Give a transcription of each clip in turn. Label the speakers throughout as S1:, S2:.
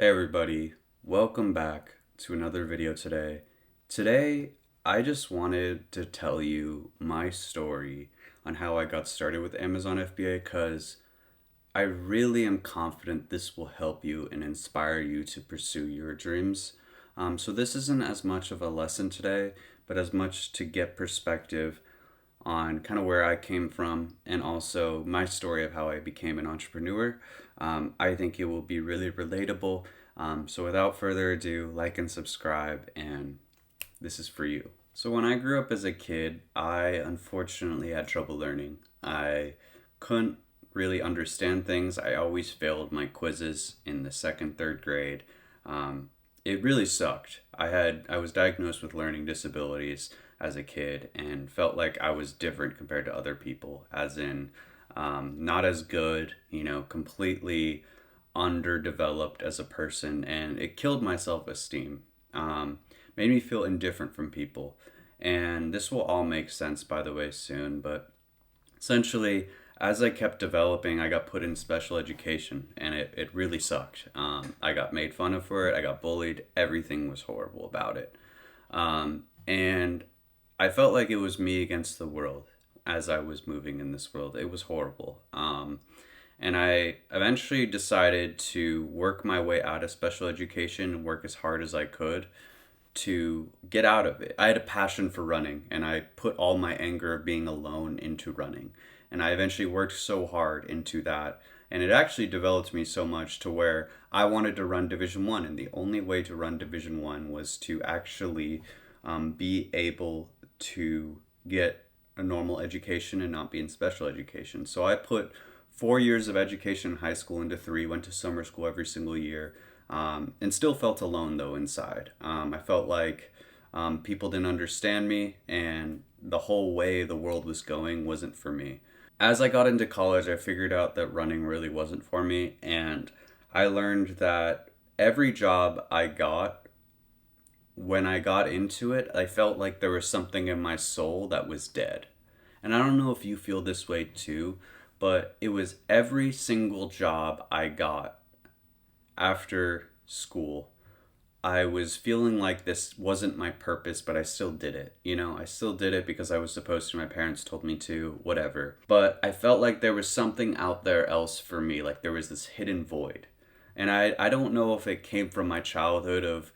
S1: Hey everybody, welcome back to another video today. Today, I just wanted to tell you my story on how I got started with Amazon FBA because I really am confident this will help you and inspire you to pursue your dreams. So this isn't as much of a lesson today, but as much to get perspective on kind of where I came from and also my story of how I became an entrepreneur. I think it will be really relatable. So without further ado, like and subscribe, and this is for you. So when I grew up as a kid, I unfortunately had trouble learning. I couldn't really understand things. I always failed my quizzes in the second, third grade. It really sucked. I was diagnosed with learning disabilities as a kid and felt like I was different compared to other people, as in not as good, completely underdeveloped as a person, and it killed my self-esteem. Made me feel indifferent from people. And this will all make sense, by the way, soon, but essentially, as I kept developing, I got put in special education, and it really sucked. I got made fun of for it, I got bullied, everything was horrible about it. And I felt like it was me against the world as I was moving in this world. It was horrible. And I eventually decided to work my way out of special education, work as hard as I could to get out of it. I had a passion for running, and I put all my anger of being alone into running. And I eventually worked so hard into that, and it actually developed me so much to where I wanted to run Division One, and the only way to run Division One was to actually be able to get a normal education and not be in special education. So I put 4 years of education in high school into three, went to summer school every single year, and still felt alone though inside. I felt like people didn't understand me, and the whole way the world was going wasn't for me. As I got into college, I figured out that running really wasn't for me, and I learned that every job I got, when I got into it, I felt like there was something in my soul that was dead. And I don't know if you feel this way too, but it was every single job I got after school. I was feeling like this wasn't my purpose, but I still did it. I still did it because I was supposed to. My parents told me to, whatever. But I felt like there was something out there else for me, like there was this hidden void. And I don't know if it came from my childhood of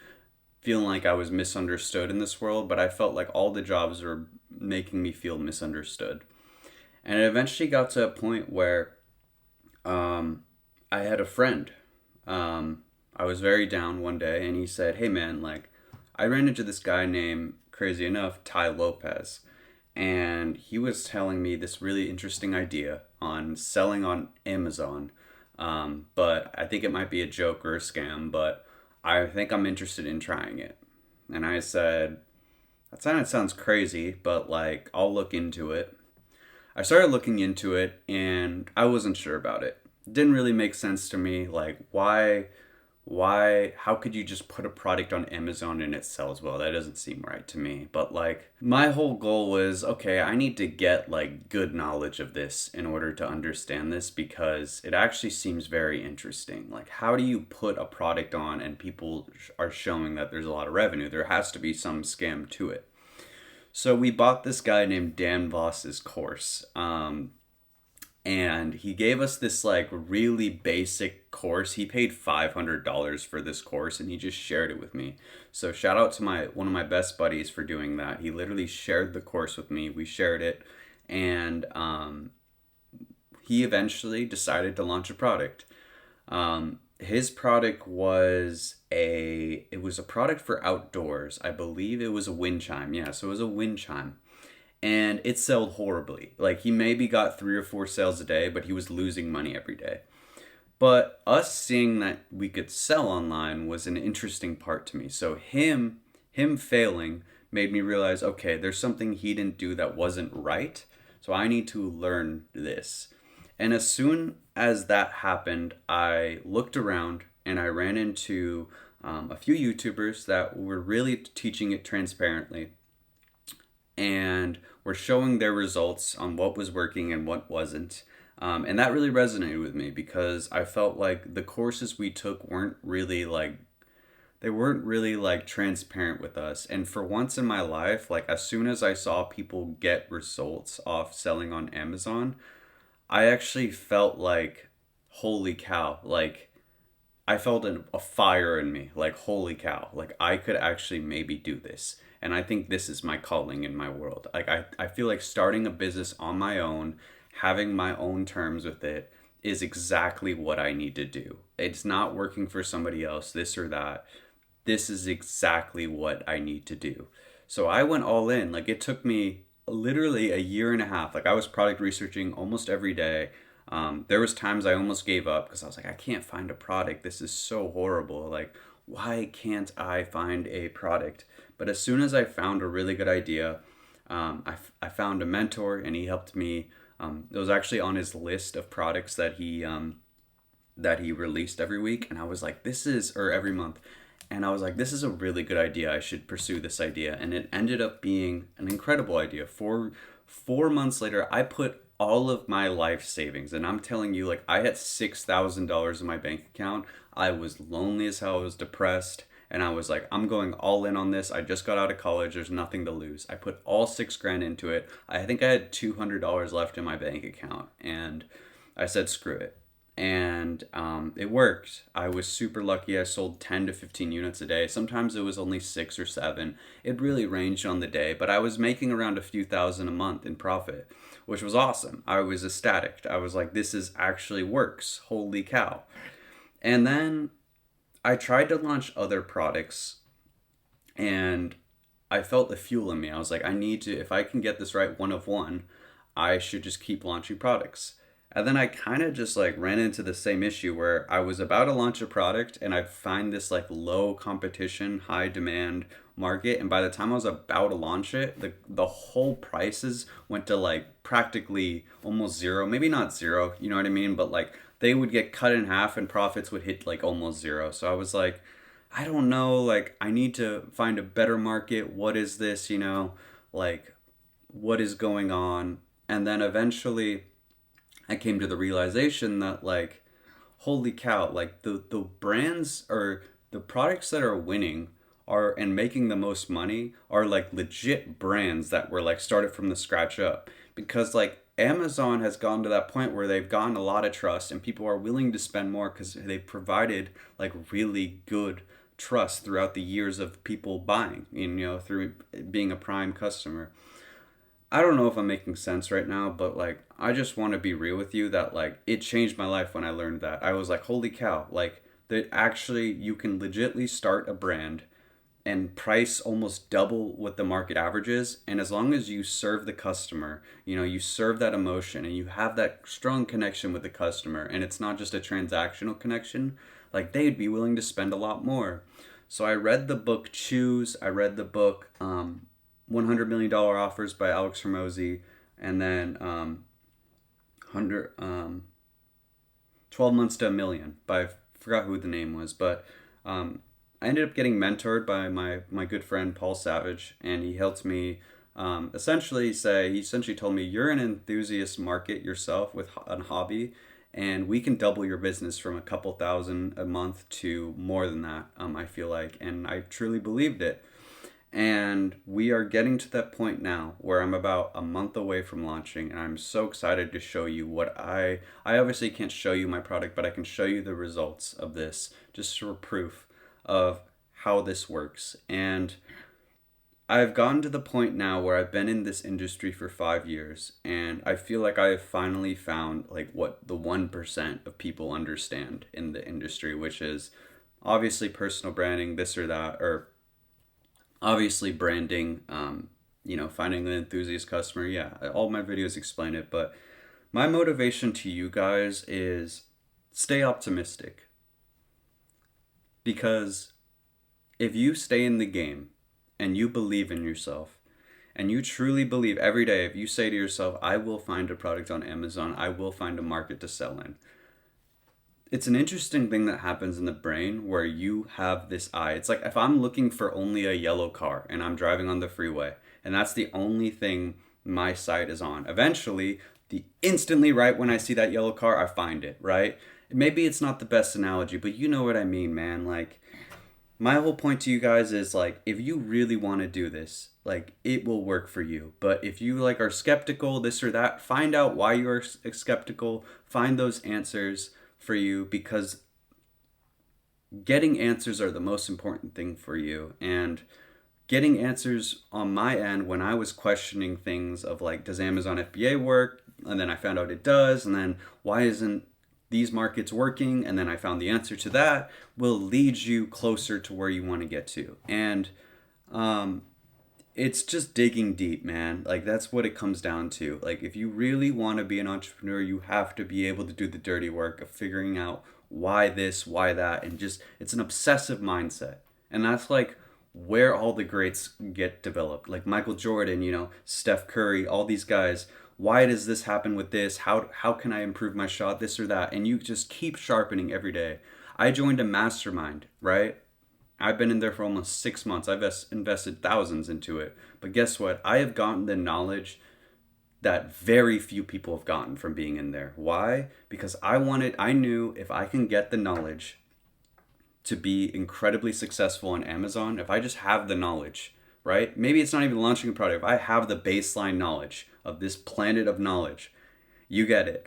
S1: feeling like I was misunderstood in this world, but I felt like all the jobs were making me feel misunderstood. And it eventually got to a point where I had a friend. I was very down one day, and he said, "Hey man, like, I ran into this guy named, crazy enough, Ty Lopez. And he was telling me this really interesting idea on selling on Amazon. But I think it might be a joke or a scam, but I think I'm interested in trying it." And I said, "That sounds crazy, but like, I'll look into it." I started looking into it, and I wasn't sure about it. It didn't really make sense to me. Like, how could you just put a product on Amazon and it sells well? That doesn't seem right to me. But like, my whole goal was, okay, I need to get like good knowledge of this in order to understand this, because it actually seems very interesting. Like, how do you put a product on and people are showing that there's a lot of revenue? There has to be some scam to it. So we bought this guy named Dan Voss's course. And he gave us this like really basic course. He paid $500 for this course, and he just shared it with me. So shout out to one of my best buddies for doing that. He literally shared the course with me. We shared it, and he eventually decided to launch a product. His product was it was a product for outdoors. I believe it was a wind chime. Yeah, so it was a wind chime. And it sold horribly. Like, he maybe got 3 or 4 sales a day, but he was losing money every day. But us seeing that we could sell online was an interesting part to me. So him failing made me realize, okay, there's something he didn't do that wasn't right. So I need to learn this. And as soon as that happened, I looked around and I ran into a few YouTubers that were really teaching it transparently and were showing their results on what was working and what wasn't. And that really resonated with me because I felt like the courses we took weren't really like transparent with us. And for once in my life, like as soon as I saw people get results off selling on Amazon, I actually felt like, holy cow, like I felt a fire in me, like holy cow, like I could actually maybe do this. And I think this is my calling in my world. Like I feel like starting a business on my own, having my own terms with it is exactly what I need to do. It's not working for somebody else, this or that. This is exactly what I need to do. So I went all in. Like it took me literally a year and a half. Like I was product researching almost every day. There was times I almost gave up because I was like, I can't find a product. This is so horrible. Like, why can't I find a product? But as soon as I found a really good idea, I found a mentor and he helped me. It was actually on his list of products that he released every week, and I was like, this is or every month. And I was like, this is a really good idea. I should pursue this idea. And it ended up being an incredible idea. 4 months later, I put all of my life savings, and I'm telling you, like, I had $6,000 in my bank account. I was lonely as hell. I was depressed. And I was like, I'm going all in on this. I just got out of college. There's nothing to lose. I put all 6 grand into it. I think I had $200 left in my bank account. And I said, screw it. And it worked. I was super lucky. I sold 10 to 15 units a day. Sometimes it was only 6 or 7. It really ranged on the day, but I was making around a few thousand a month in profit, which was awesome. I was ecstatic. I was like, this is actually works. Holy cow. And then I tried to launch other products and I felt the fuel in me. I was like, I need to, if I can get this right one of one, I should just keep launching products. And then I kind of just like ran into the same issue where I was about to launch a product and I find this like low competition, high demand market. And by the time I was about to launch it, the whole prices went to like practically almost zero. Maybe not zero, you know what I mean? But like they would get cut in half and profits would hit like almost zero. So I was like, I don't know, like I need to find a better market. What is this, like what is going on? And then eventually I came to the realization that like holy cow, like the brands or the products that are winning are and making the most money are like legit brands that were like started from the scratch up, because like Amazon has gone to that point where they've gotten a lot of trust and people are willing to spend more because they've provided like really good trust throughout the years of people buying, through being a prime customer. I don't know if I'm making sense right now, but like I just want to be real with you that like it changed my life when I learned that. I was like, holy cow, like that actually you can legitly start a brand and price almost double what the market average is, and as long as you serve the customer, you serve that emotion and you have that strong connection with the customer and it's not just a transactional connection, like they'd be willing to spend a lot more. So I read the book Choose. I read the book $100 Million Offers by Alex Hormozy, and then 12 Months to a Million by, I forgot who the name was, but I ended up getting mentored by my good friend Paul Savage, and he helped me he essentially told me, you're an enthusiast market yourself with a hobby, and we can double your business from a couple thousand a month to more than that, I feel like. And I truly believed it. And we are getting to that point now where I'm about a month away from launching, and I'm so excited to show you what I obviously can't show you my product, but I can show you the results of this just for proof of how this works. And I've gotten to the point now where I've been in this industry for 5 years, and I feel like I have finally found like what the 1% of people understand in the industry, which is obviously personal branding, this or that, or obviously branding, finding an enthusiast customer. Yeah, all my videos explain it, but my motivation to you guys is stay optimistic. Because if you stay in the game and you believe in yourself and you truly believe every day, if you say to yourself, I will find a product on Amazon, I will find a market to sell in, it's an interesting thing that happens in the brain where you have this eye. It's like if I'm looking for only a yellow car and I'm driving on the freeway and that's the only thing my sight is on, eventually the instantly right when I see that yellow car, I find it, right? Maybe it's not the best analogy, but you know what I mean, man. Like, my whole point to you guys is like, if you really want to do this, like, it will work for you. But if you like are skeptical, this or that, find out why you are skeptical, find those answers for you, because getting answers are the most important thing for you. And getting answers on my end when I was questioning things of like, does Amazon FBA work? And then I found out it does. And then why isn't these markets working? And then I found the answer to that will lead you closer to where you want to get to. And um, it's just digging deep, man. Like, that's what it comes down to. Like, if you really want to be an entrepreneur, you have to be able to do the dirty work of figuring out why this, why that, and just it's an obsessive mindset. And that's like where all the greats get developed. Like Michael Jordan, Steph Curry, all these guys. Why does this happen with this? How can I improve my shot, this or that? And you just keep sharpening every day. I joined a mastermind, right? I've been in there for almost 6 months. I've invested thousands into it. But guess what? I have gotten the knowledge that very few people have gotten from being in there. Why? Because I knew if I can get the knowledge to be incredibly successful on Amazon, if I just have the knowledge, right? Maybe it's not even launching a product. If I have the baseline knowledge of this planet of knowledge, you get it,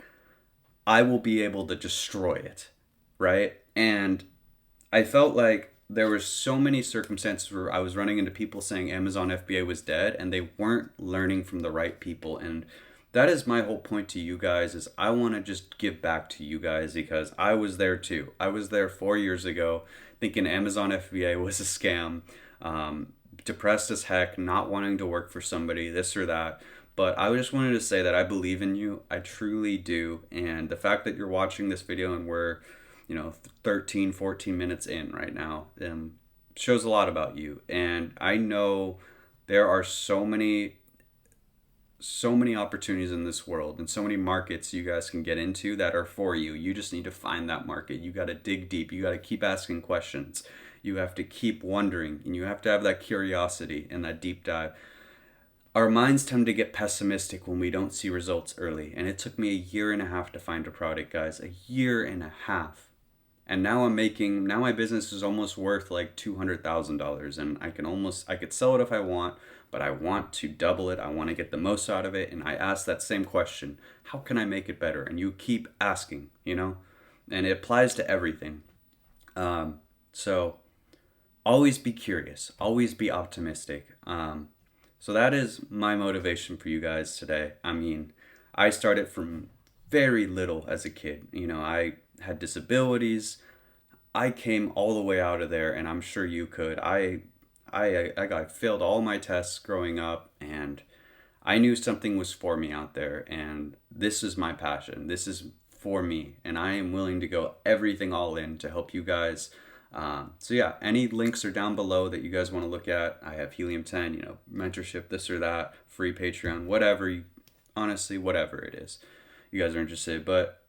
S1: I will be able to destroy it, right? And I felt like there were so many circumstances where I was running into people saying Amazon FBA was dead and they weren't learning from the right people. And that is my whole point to you guys is I want to just give back to you guys because I was there too. I was there 4 years ago thinking Amazon FBA was a scam, depressed as heck, not wanting to work for somebody, this or that. But I just wanted to say that I believe in you. I truly do. And the fact that you're watching this video and we're 13, 14 minutes in right now, shows a lot about you. And I know there are so many opportunities in this world and so many markets you guys can get into that are for you. You just need to find that market. You got to dig deep. You got to keep asking questions. You have to keep wondering, and you have to have that curiosity and that deep dive. Our minds tend to get pessimistic when we don't see results early. And it took me 1.5 years to find a product, guys. 1.5 years. And now my business is almost worth like $200,000, and I could sell it if I want, but I want to double it. I want to get the most out of it. And I ask that same question, how can I make it better? And you keep asking, and it applies to everything. So always be curious, always be optimistic. So that is my motivation for you guys today. I mean, I started from very little as a kid. I had disabilities. I came all the way out of there, and I'm sure you could. I failed all my tests growing up, and I knew something was for me out there, and this is my passion. This is for me, and I am willing to go everything all in to help you guys. So yeah, any links are down below that you guys want to look at. I have Helium 10, mentorship, this or that, free Patreon, whatever. Honestly, whatever it is you guys are interested. But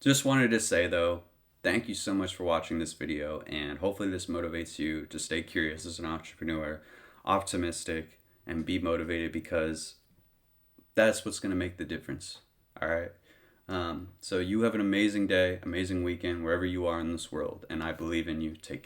S1: just wanted to say though, thank you so much for watching this video, and hopefully this motivates you to stay curious as an entrepreneur, optimistic, and be motivated, because that's what's going to make the difference. All right. So you have an amazing day, amazing weekend, wherever you are in this world, and I believe in you. Take care.